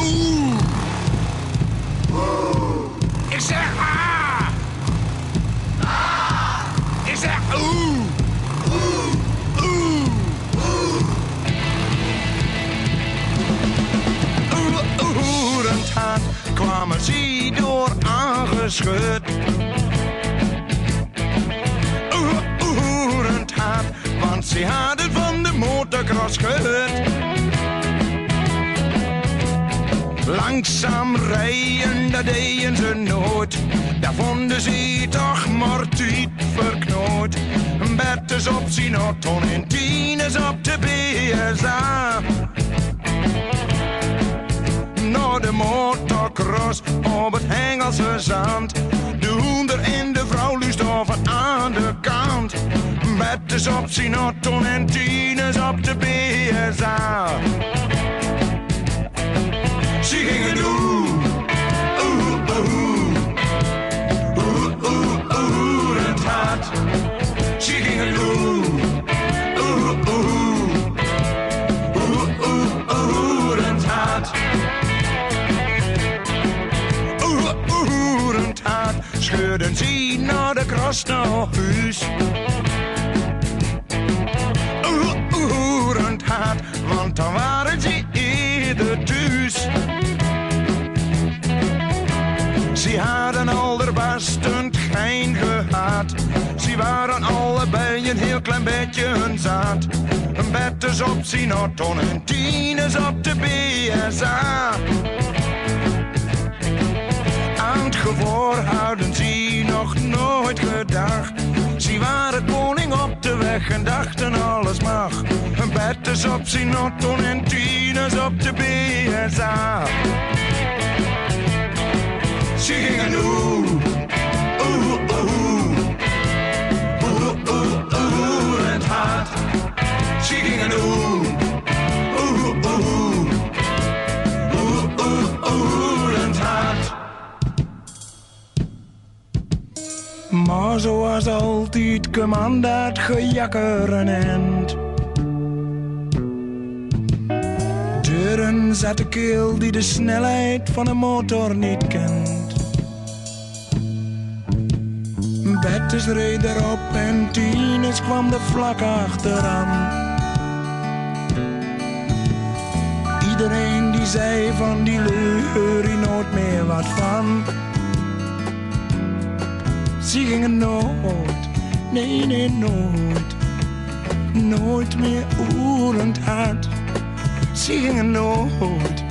oeh. Ik zeg ah. Ik zeg oeh. Oerend hard kwamen ze door aangeschud. Oerend hard, want ze hadden van de motocross gehoord. Langzaam rijden, dat deden ze nooit. Daar vonden ze toch maar tijd verknoot. Betters op zijn auto en tieners op de BSA. Naar de motocross op het Hengelse zand. De hoender en de vrouw luist over aan de kant. Betters op zijn auto en tieners op de BSA. Ze gingen doen, het hart. Ze gingen doen, het hart. Het hart. Scheurden ze naar de cross naar huis. Het hart, want dan waren ze eerder thuis. Ze hadden allerbestend geen gehad. Ze waren allebei een heel klein beetje hun zaad. Een betters op zijn auto en tieners op de BSA. Aan het gevoel hadden ze nog nooit gedacht. Ze waren koning op de weg en dachten alles mag. Een betters op zijn auto en tieners op de BSA. Ze gingen doen, het hart. Ze gingen doen, het hart. Maar zoals altijd kwam dat gejakker een eind. Deuren zat de keel die de snelheid van een motor niet kent. Betters reed erop en tieners kwam er vlak achteraan. Iedereen die zei van die lui hoor je nooit meer wat van. Ze gingen nooit, nee nooit, nooit meer oerend hard. Ze gingen nooit,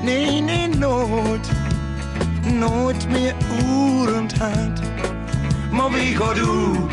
nee nooit, nooit meer oerend hard. Maar wie gaat doen?